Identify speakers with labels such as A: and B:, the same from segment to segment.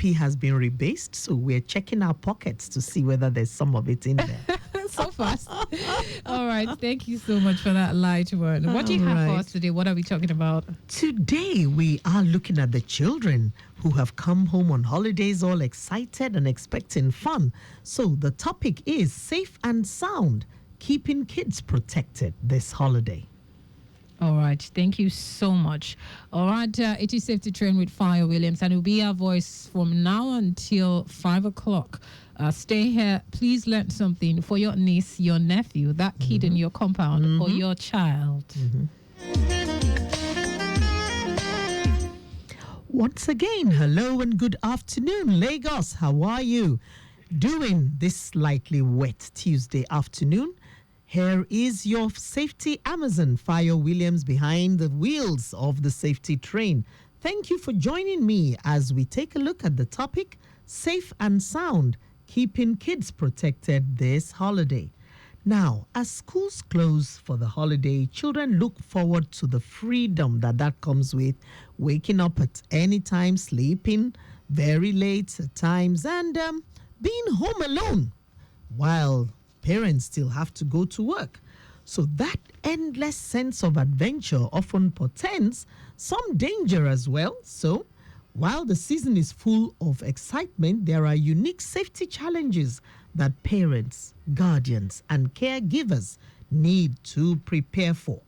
A: rupee has been rebased, so we're checking our pockets to see whether there's some of it in there.
B: So fast. All right. Thank you so much for that light one. What do you have for us today? What are we talking about?
A: Today, we are looking at the children who have come home on holidays all excited and expecting fun. So the topic is safe and sound, keeping kids protected this holiday.
B: All right. Thank you so much. All right. It is Safe to Train with Fayo Williams, and it will be our voice from now until 5 o'clock. Stay here. Please learn something for your niece, your nephew, that kid in your compound, or your child.
A: Once again, hello and good afternoon, Lagos. How are you doing this slightly wet Tuesday afternoon? Here is your safety Amazon, Fayo Williams, behind the wheels of the safety train. Thank you for joining me as we take a look at the topic, safe and sound, keeping kids protected this holiday. Now, as schools close for the holiday, children look forward to the freedom that comes with waking up at any time, sleeping very late at times, and being home alone while parents still have to go to work. So that endless sense of adventure often portends some danger as well. So while the season is full of excitement, there are unique safety challenges that parents, guardians, and caregivers need to prepare for.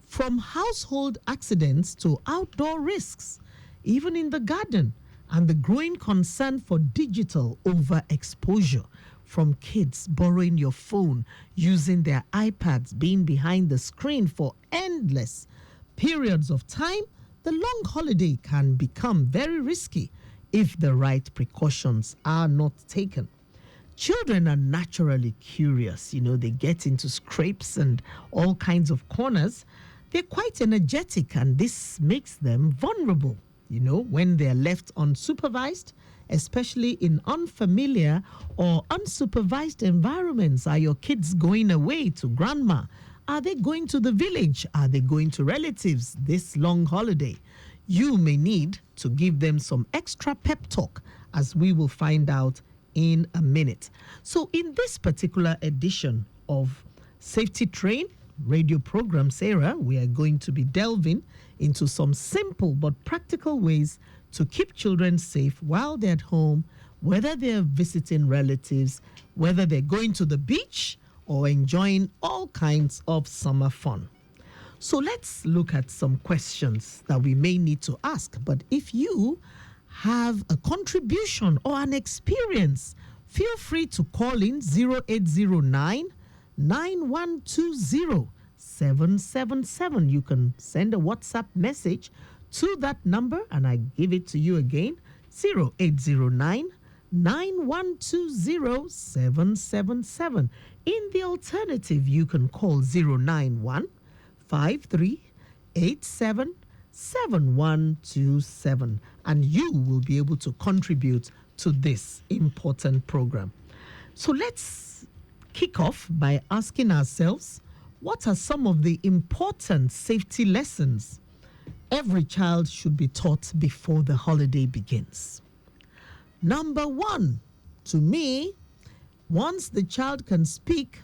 A: From household accidents to outdoor risks, even in the garden, and the growing concern for digital overexposure, from kids borrowing your phone, using their iPads, being behind the screen for endless periods of time, the long holiday can become very risky if the right precautions are not taken. Children are naturally curious. They get into scrapes and all kinds of corners. They're quite energetic, and this makes them vulnerable, when they're left unsupervised, especially in unfamiliar or unsupervised environments. Are your kids going away to grandma? Are they going to the village? Are they going to relatives this long holiday? You may need to give them some extra pep talk, as we will find out in a minute. So in this particular edition of Safety Train radio program, Sarah, we are going to be delving into some simple but practical ways to keep children safe while they're at home, whether they're visiting relatives, whether they're going to the beach, or enjoying all kinds of summer fun. So let's look at some questions that we may need to ask. But if you have a contribution or an experience, feel free to call in 0809 9120 777. You can send a WhatsApp message to that number, and I give it to you again, 0809 9120 777. In the alternative, you can call 091 5387 7127, and you will be able to contribute to this important program. So let's kick off by asking ourselves, what are some of the important safety lessons every child should be taught before the holiday begins? Number one, to me, once the child can speak,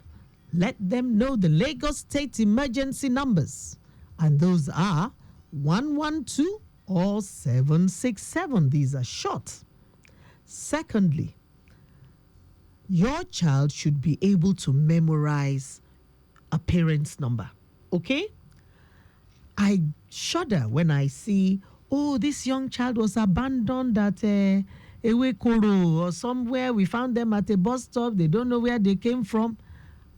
A: let them know the Lagos State emergency numbers. And those are 112 or 767. These are short. Secondly, your child should be able to memorize a parent's number. Okay? I shudder when I see, this young child was abandoned at Ewekoro or somewhere. We found them at a bus stop. They don't know where they came from.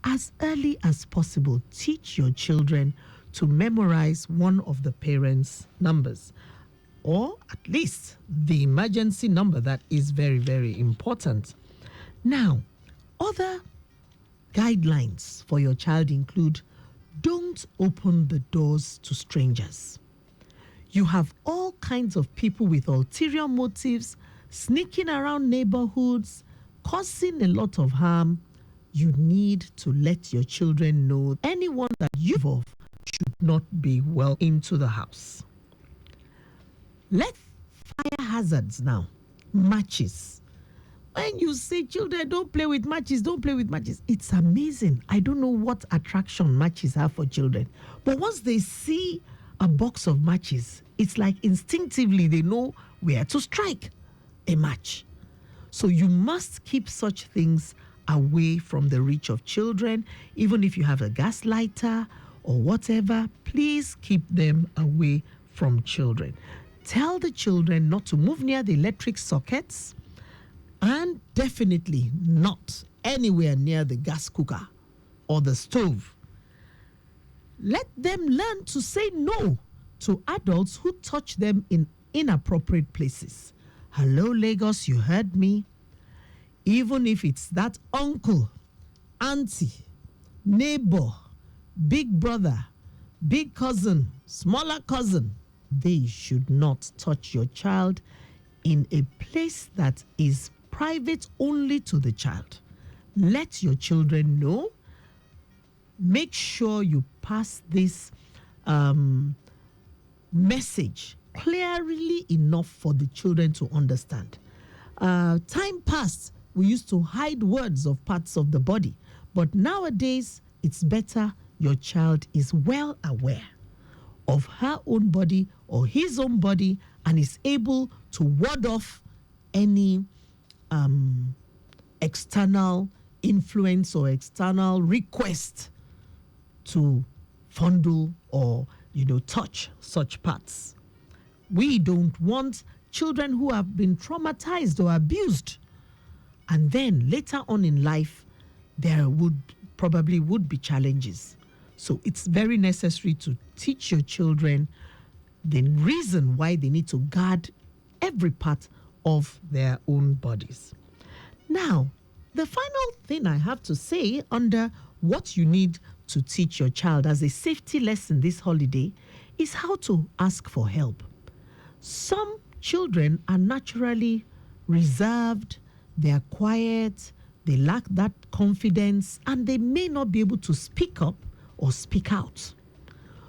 A: As early as possible, teach your children to memorize one of the parents' numbers, or at least the emergency number. That is very, very important. Now, other guidelines for your child include: don't open the doors to strangers. You have all kinds of people with ulterior motives sneaking around neighborhoods, causing a lot of harm. You need to let your children know anyone that you involve should not be well into the house. Let fire hazards now matches. When you say children don't play with matches, don't play with matches, it's amazing. I don't know what attraction matches have for children. But once they see a box of matches, it's like instinctively they know where to strike a match. So you must keep such things away from the reach of children. Even if you have a gas lighter or whatever, please keep them away from children. Tell the children not to move near the electric sockets, and definitely not anywhere near the gas cooker or the stove. Let them learn to say no to adults who touch them in inappropriate places. Hello, Lagos, you heard me. Even if it's that uncle, auntie, neighbor, big brother, big cousin, smaller cousin, they should not touch your child in a place that is private only to the child. Let your children know. Make sure you pass this message clearly enough for the children to understand. Time past, we used to hide words of parts of the body, but nowadays it's better your child is well aware of her own body or his own body and is able to ward off any external influence or external request to fondle or touch such parts. We don't want children who have been traumatized or abused, and then later on in life there would be challenges. So it's very necessary to teach your children the reason why they need to guard every part of their own bodies. Now, the final thing I have to say under what you need to teach your child as a safety lesson this holiday is how to ask for help. Some children are naturally reserved, they are quiet, they lack that confidence, and they may not be able to speak up or speak out.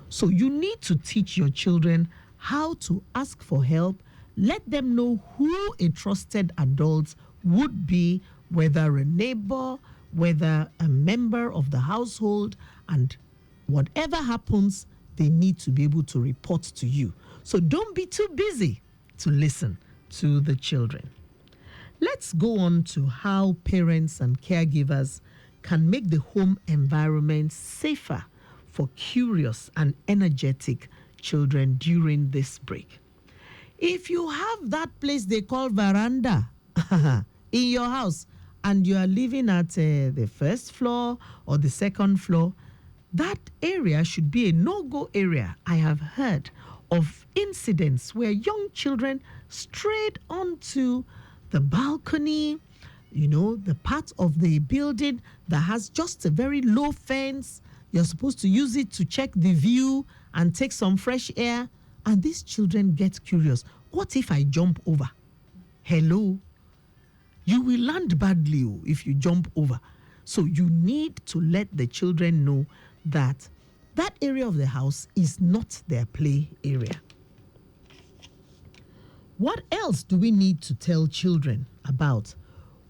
A: So you need to teach your children how to ask for help. Let them know who a trusted adult would be, whether a neighbor, whether a member of the household, and whatever happens, they need to be able to report to you. So don't be too busy to listen to the children. Let's go on to how parents and caregivers can make the home environment safer for curious and energetic children during this break. If you have that place they call veranda in your house and you are living at the first floor or the second floor, that area should be a no-go area. I have heard of incidents where young children strayed onto the balcony, the part of the building that has just a very low fence. You're supposed to use it to check the view and take some fresh air. And these children get curious. What if I jump over? Hello? You will land badly if you jump over. So you need to let the children know that that area of the house is not their play area. What else do we need to tell children about?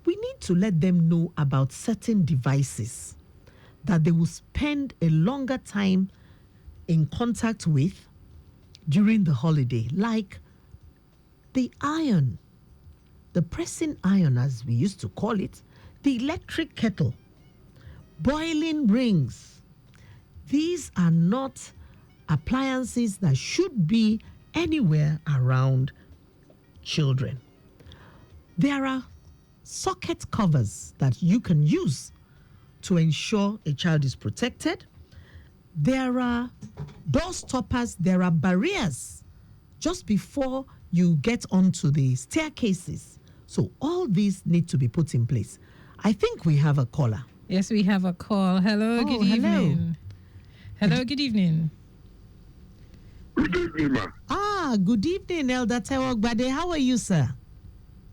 A: We need to let them know about certain devices that they will spend a longer time in contact with during the holiday, like the iron, the pressing iron as we used to call it, the electric kettle, boiling rings. These are not appliances that should be anywhere around children. There are socket covers that you can use to ensure a child is protected. There are door stoppers, there are barriers just before you get onto the staircases. So all these need to be put in place. I think we have a caller.
B: Yes, we have a call. Hello, good evening. Hello, good evening.
C: Good evening, ma.
A: Good evening, Elder Tewogbade. How are you, sir?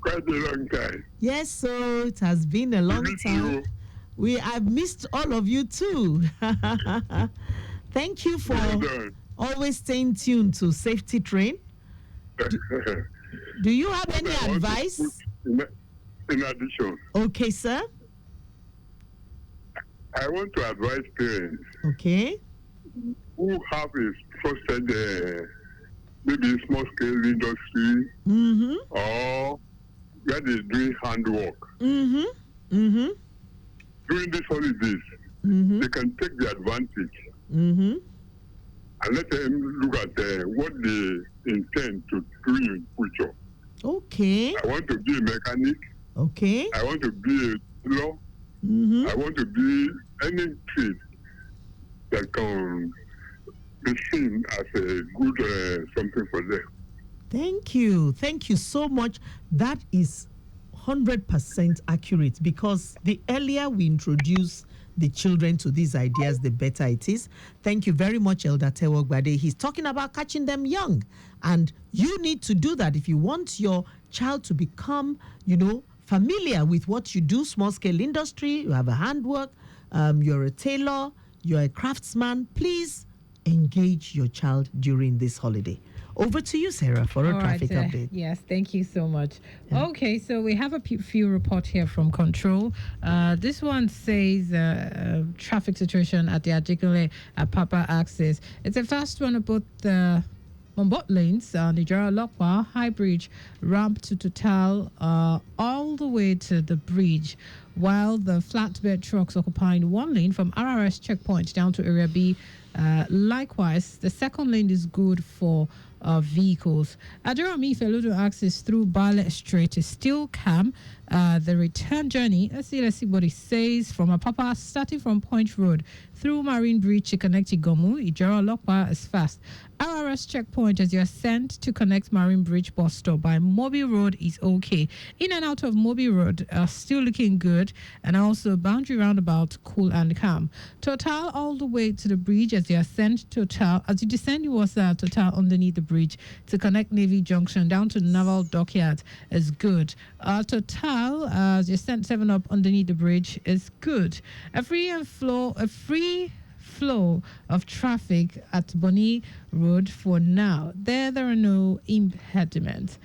C: Quite a long time.
A: Yes, so it has been a long time. I've missed all of you too. Thank you for always staying tuned to Safety Train. Do you have any
C: I want to
A: advice?
C: put in addition,
A: Okay, sir.
C: I want to advise parents
A: Okay.
C: who have a trusted, maybe small scale industry
A: Mm-hmm.
C: or where they doing handwork.
A: Mm-hmm. Mm-hmm.
C: During these holidays,
A: Mm-hmm.
C: they can take the advantage
A: Mm-hmm.
C: and let them look at what they intend to do in future.
A: Okay.
C: I want to be a mechanic.
A: Okay.
C: I want to be a tailor.
A: Mm-hmm.
C: I want to be any trade that can be seen as a good something for them.
A: Thank you. Thank you so much. That is 100% accurate because the earlier we introduce the children to these ideas, the better it is. Thank you very much, Elder Tewogbade. He's talking about catching them young. And you need to do that if you want your child to become, familiar with what you do, small scale industry, you have a handwork, you're a tailor, you're a craftsman. Please engage your child during this holiday. Over to you, Sarah, for a
B: All
A: traffic
B: right,
A: update.
B: yes, thank you so much.
A: Yeah.
B: Okay, so we have a few report here from Control. This one says traffic situation at the Ajikule at Papa Access. It's a fast one about the on both lanes, Nigeria Lokwa, High Bridge, ramp to Total, all the way to the bridge, while the flatbed trucks occupying one lane from RRS checkpoint down to Area B. Likewise, the second lane is good for vehicles. Adirami Feludo access through Ballet Strait is still calm. The return journey, let's see what it says from Apapa, starting from Point Road through Marine Bridge to connect Igomu, Ijara Lokpa is fast. RRS checkpoint as you ascend to connect Marine Bridge bus stop by Mobi Road is okay. In and out of Mobi Road are still looking good, and also boundary roundabout cool and calm. Total all the way to the bridge as you ascend Total. As you descend, you was Total underneath the bridge to connect Navy Junction down to Naval Dockyard is good. Total as you ascend 7 up underneath the bridge is good. A free flow of traffic at Bonny Road for now. There are no impediments.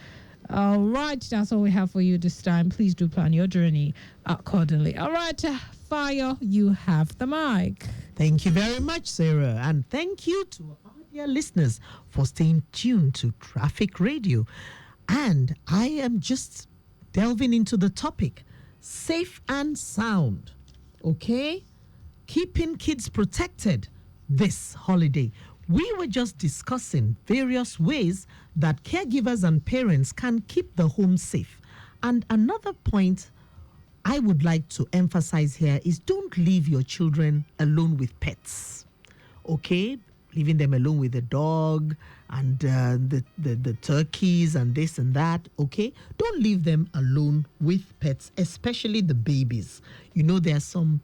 B: All right, that's all we have for you this time. Please do plan your journey accordingly. All right, Fayo, you have the mic.
A: Thank you very much, Sarah. And thank you to our dear listeners for staying tuned to Traffic Radio. And I am just delving into the topic, safe and sound. Okay? Keeping kids protected this holiday. We were just discussing various ways that caregivers and parents can keep the home safe. And another point I would like to emphasize here is don't leave your children alone with pets. Okay? Leaving them alone with the dog and the turkeys and this and that. Okay? Don't leave them alone with pets, especially the babies. You know, there are some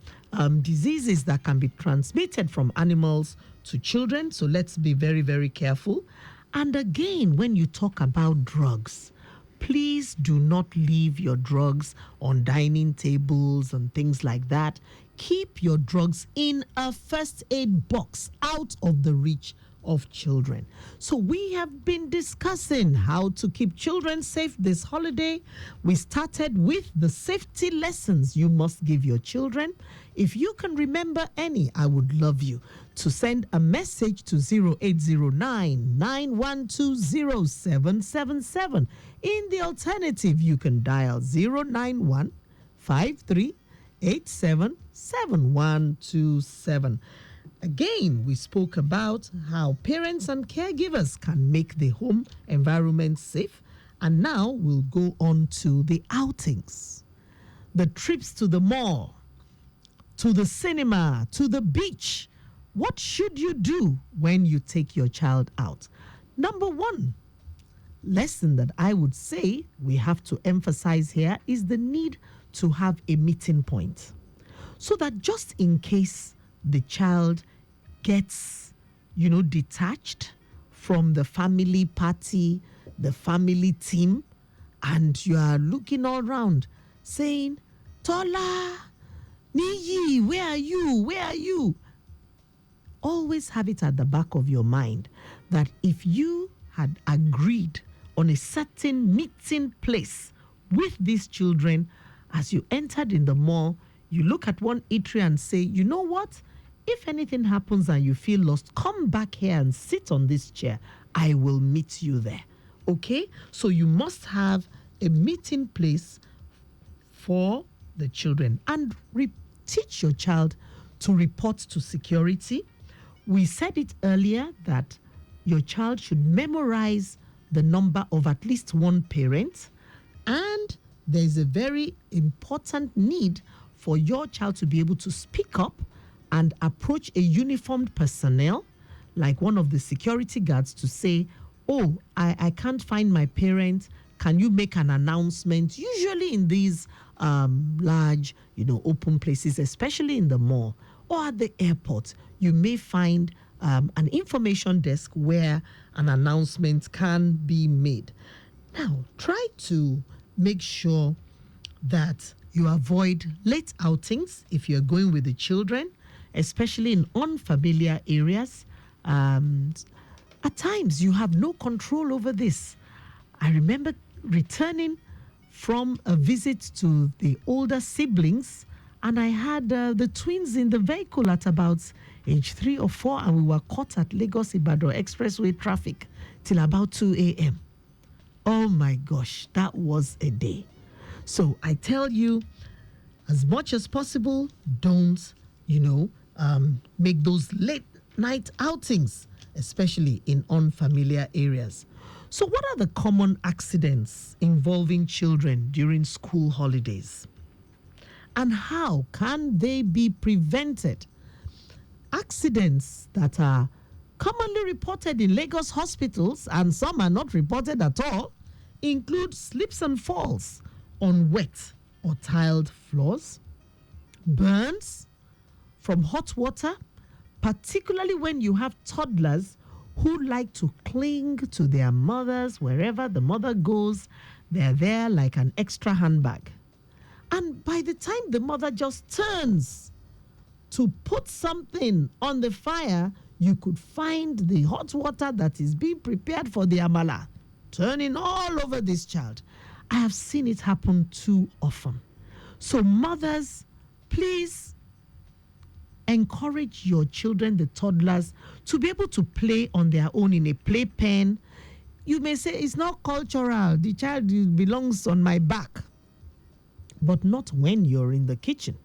A: diseases that can be transmitted from animals to children. So let's be very, very careful. And again, when you talk about drugs, please do not leave your drugs on dining tables and things like that. Keep your drugs in a first aid box out of the reach of children. So we have been discussing how to keep children safe this holiday. We started with the safety lessons you must give your children. If you can remember any, I would love you to send a message to 0809-912-0777. In the alternative, you can dial 091-5387-7127. Again, we spoke about how parents and caregivers can make the home environment safe. And now we'll go on to the outings, the trips to the mall, to the cinema, to the beach. What should you do when you take your child out? Number one lesson that I would say we have to emphasize here is the need to have a meeting point, so that just in case the child gets, detached from the family party, the family team, and you are looking all around saying, Tola, Niyi, where are you? Where are you? Always have it at the back of your mind that if you had agreed on a certain meeting place with these children. As you entered in the mall, you look at one eatery and say, you know what? If anything happens and you feel lost, come back here and sit on this chair. I will meet you there. Okay? So you must have a meeting place for the children, and teach your child to report to security. We said it earlier that your child should memorize the number of at least one parent, and there's a very important need for your child to be able to speak up and approach a uniformed personnel like one of the security guards to say, oh, I can't find my parent. Can you make an announcement? Usually in these large, open places, especially in the mall or at the airport, you may find an information desk where an announcement can be made. Now, try to make sure that you avoid late outings if you're going with the children, especially in unfamiliar areas. At times, you have no control over this. I remember returning from a visit to the older siblings, and I had the twins in the vehicle at about age 3 or 4, and we were caught at Lagos-Ibadan expressway traffic till about 2 a.m. Oh my gosh, that was a day. So I tell you, as much as possible, don't, make those late night outings, especially in unfamiliar areas. So what are the common accidents involving children during school holidays? And how can they be prevented? Accidents that are commonly reported in Lagos hospitals, and some are not reported at all, include slips and falls on wet or tiled floors, burns from hot water, particularly when you have toddlers who like to cling to their mothers. Wherever the mother goes, they're there like an extra handbag. And by the time the mother just turns to put something on the fire, you could find the hot water that is being prepared for the amala turning all over this child. I have seen it happen too often. So mothers, please encourage your children, the toddlers, to be able to play on their own in a playpen. You may say it's not cultural. The child belongs on my back. But not when you're in the kitchen.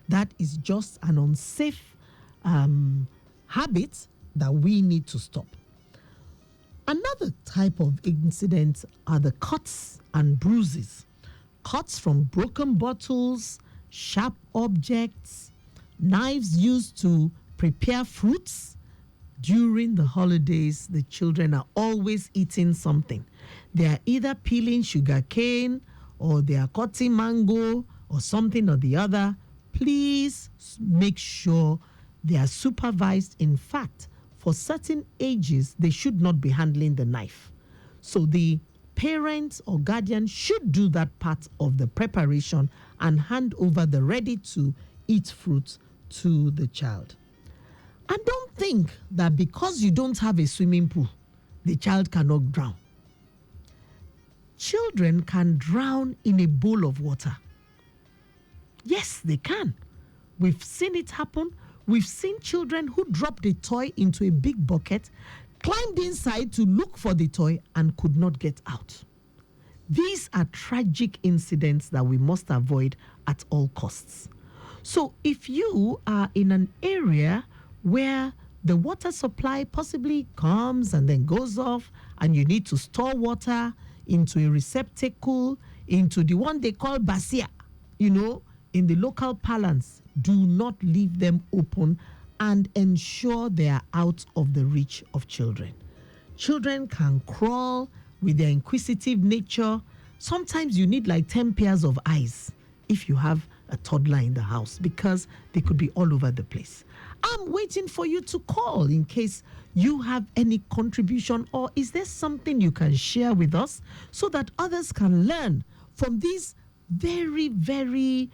A: That is just an unsafe habit that we need to stop. Another type of incident are the cuts and bruises. Cuts from broken bottles, sharp objects, knives used to prepare fruits. During the holidays, the children are always eating something. They are either peeling sugar cane, or they are cutting mango, or something or the other. Please make sure they are supervised. In fact, for certain ages, they should not be handling the knife. So the parents or guardian should do that part of the preparation and hand over the ready-to-eat fruits to the child. And don't think that because you don't have a swimming pool, the child cannot drown. Children can drown in a bowl of water. Yes, they can. We've seen it happen. We've seen children who dropped a toy into a big bucket, climbed inside to look for the toy, and could not get out. These are tragic incidents that we must avoid at all costs. So if you are in an area where the water supply possibly comes and then goes off, and you need to store water into a receptacle, into the one they call basia, in the local parlance, do not leave them open, and ensure they are out of the reach of children. Children can crawl with their inquisitive nature. Sometimes you need like 10 pairs of eyes if you have a toddler in the house, because they could be all over the place. I'm waiting for you to call in case you have any contribution, or is there something you can share with us so that others can learn from these very, very,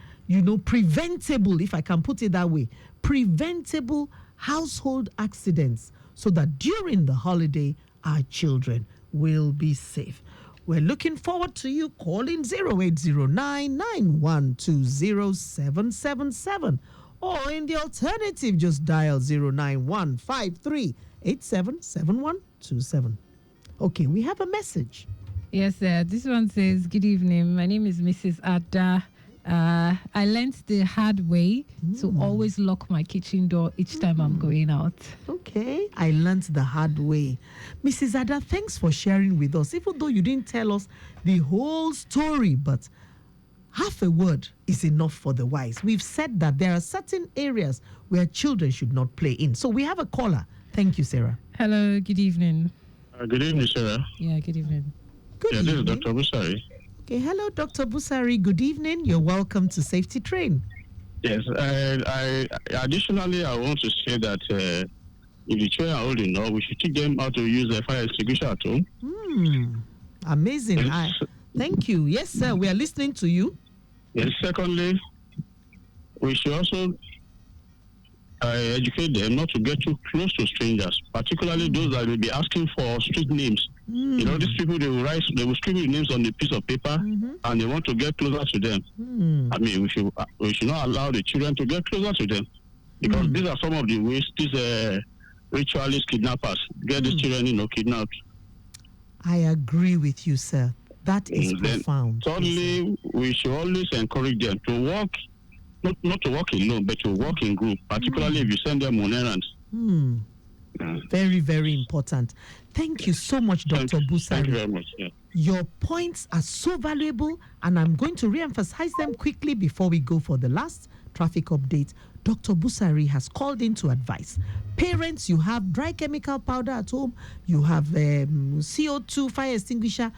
A: preventable, if I can put it that way, preventable household accidents, so that during the holiday, our children will be safe. We're looking forward to you calling 0809 9120777, or in the alternative, just dial 091 Okay, we have a message.
B: Yes, sir. This one says, good evening. My name is Mrs. Ada. I learned the hard way to always lock my kitchen door each time I'm going out.
A: Okay, I learned the hard way. Mrs. Ada, thanks for sharing with us, even though you didn't tell us the whole story, but half a word is enough for the wise. We've said that there are certain areas where children should not play in. So we have a caller. Thank you, Sarah.
B: Hello, good evening.
C: Good evening, Sarah.
B: Yeah, good evening.
A: Good evening.
C: This is Dr. Busari.
A: Okay, hello, Dr. Busari. Good evening. You're welcome to Safety Train.
C: Yes, I additionally, I want to say that if the children are old enough, we should teach them how to use a fire extinguisher at home.
A: Amazing.
C: Yes.
A: Thank you. Yes, sir. We are listening to you.
C: Yes, secondly, we should also educate them not to get too close to strangers, particularly those that will be asking for street names. You know, these people, they will scribble names on a piece of paper, and they want to get closer to them. I mean, we should not allow the children to get closer to them, because these are some of the ways these ritualist kidnappers get the children, kidnapped.
A: I agree with you, sir. That is profound.
C: Thirdly, we should always encourage them to walk, not to walk alone, but to walk in group, particularly if you send them on errands.
A: Very, very important. Thank you so much, Dr. Busari.
C: Thank you very much. Yeah.
A: Your points are so valuable, and I'm going to re-emphasize them quickly before we go for the last traffic update. Dr. Busari has called in to advise. Parents, you have dry chemical powder at home, you have CO2 fire extinguisher.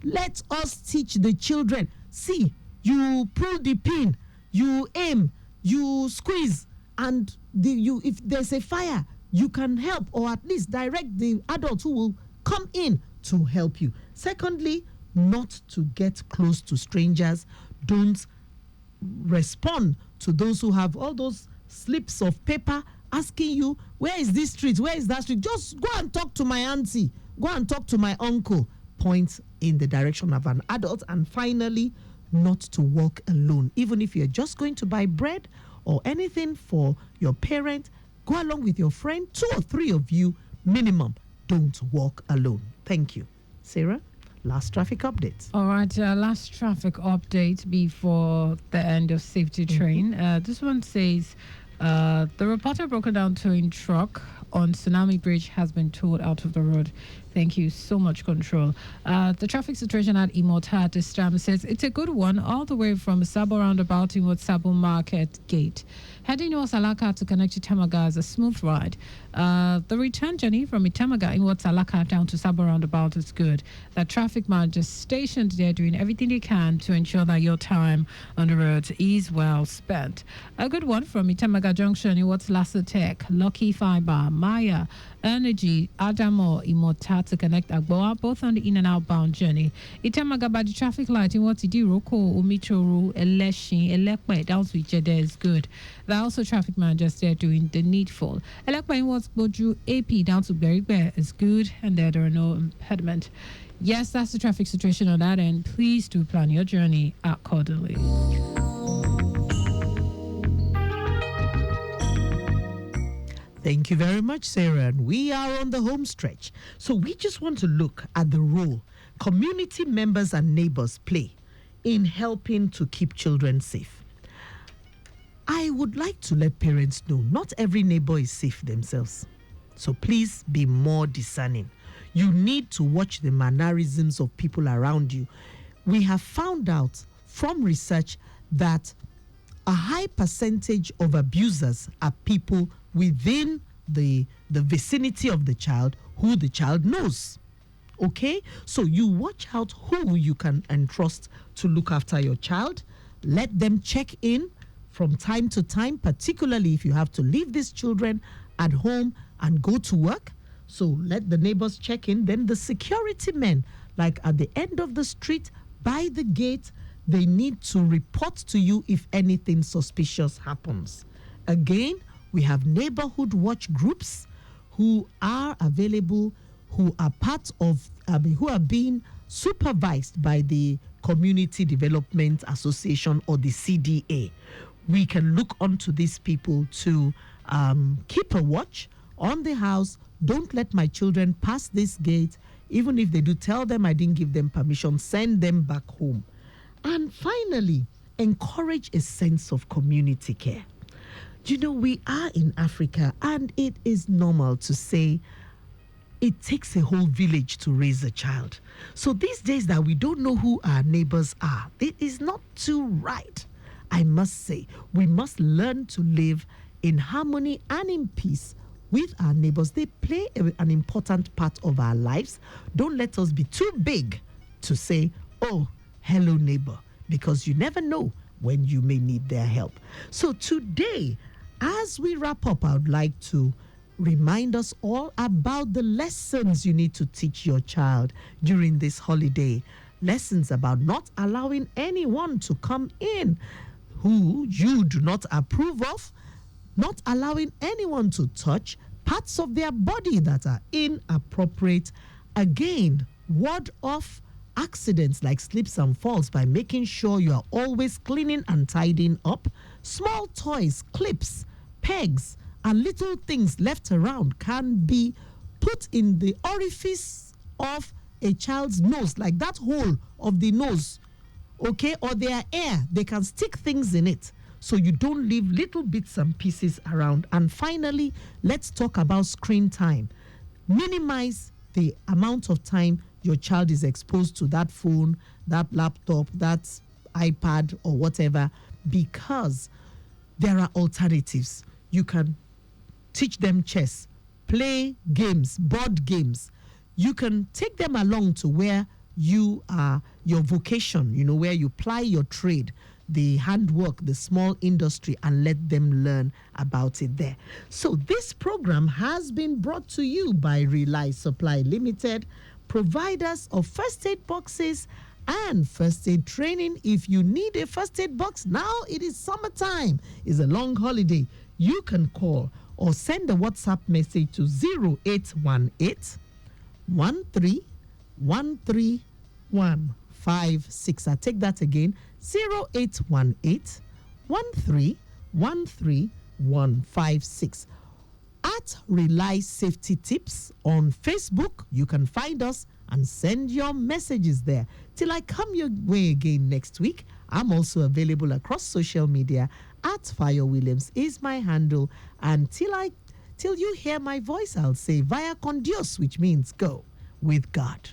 A: Let us teach the children. See, you pull the pin, you aim, you squeeze, and if there's a fire, you can help, or at least direct the adults who will come in to help you. Secondly, not to get close to strangers. Don't respond to those who have all those slips of paper asking you, where is this street? Where is that street? Just go and talk to my auntie. Go and talk to my uncle. Point in the direction of an adult. And finally, not to walk alone. Even if you're just going to buy bread or anything for your parent, go along with your friend, 2 or 3 of you minimum. Don't walk alone. Thank you. Sarah, last traffic update.
B: All right, last traffic update before the end of Safety Train. This one says, the reporter broken down towing truck on Tsunami Bridge has been towed out of the road. Thank you so much, Control. The traffic situation at Imota this time says it's a good one all the way from Sabo roundabout to Sabo Market Gate. Heading towards Alaka to connect to Tamaga is a smooth ride. The return journey from Itamaga in Alaka down to Sabo roundabout is good. The traffic man just stationed there doing everything they can to ensure that your time on the road is well spent. A good one from Itamaga Junction in Lassa Tech, Lucky Fiber, Maya, Energy, Adamo, Imota to connect Agboa, both on the in and outbound journey. Itamaga by the traffic light in Roko, Umichoru, Eleshi, Elekpe, down to Ijede is good. There are also traffic managers there doing the needful. Elekpe in Boju, AP down to Berigbe is good, and there are no impediment. Yes, that's the traffic situation on that end. Please do plan your journey accordingly.
A: Thank you very much, Sarah. And we are on the home stretch. So we just want to look at the role community members and neighbors play in helping to keep children safe. I would like to let parents know not every neighbor is safe themselves. So please be more discerning. You need to watch the mannerisms of people around you. We have found out from research that a high percentage of abusers are people within the vicinity of the child who the child knows. Okay? So you watch out who you can entrust to look after your child. Let them check in from time to time, particularly if you have to leave these children at home and go to work. So let the neighbors check in. Then the security men, like at the end of the street, by the gate, they need to report to you if anything suspicious happens. Again, we have neighborhood watch groups who are available, who are part of, who are being supervised by the Community Development Association or the CDA. We can look onto these people to keep a watch on the house. Don't let my children pass this gate. Even if they do, tell them I didn't give them permission, send them back home. And finally, encourage a sense of community care. You know, we are in Africa, and it is normal to say it takes a whole village to raise a child. So these days that we don't know who our neighbors are, it is not too right. I must say, we must learn to live in harmony and in peace with our neighbors. They play an important part of our lives. Don't let us be too big to say, oh, hello neighbor, because you never know when you may need their help. So today, as we wrap up, I would like to remind us all about the lessons you need to teach your child during this holiday. Lessons about not allowing anyone to come in who you do not approve of, not allowing anyone to touch parts of their body that are inappropriate. Again, ward off accidents like slips and falls by making sure you are always cleaning and tidying up. Small toys, clips, pegs, and little things left around can be put in the orifice of a child's nose, like that hole of the nose, okay, or their ear. They can stick things in it, so you don't leave little bits and pieces around. And finally, let's talk about screen time. Minimize the amount of time your child is exposed to that phone, that laptop, that iPad, or whatever, because there are alternatives. You can teach them chess, play games, board games. You can take them along to where you are, your vocation, you know, where you ply your trade, the handwork, the small industry, and let them learn about it there. So this program has been brought to you by Rely Supply Limited, providers of first aid boxes and first aid training. If you need a first aid box, now it is summertime, it's a long holiday. You can call or send a WhatsApp message to 0818 1313156. I take that again, 0818 1313156. At Rely Safety Tips on Facebook, you can find us and send your messages there. Till I come your way again next week, I'm also available across social media. At Fayo Williams is my handle. And till you hear my voice, I'll say vaya con Dios, which means go with God.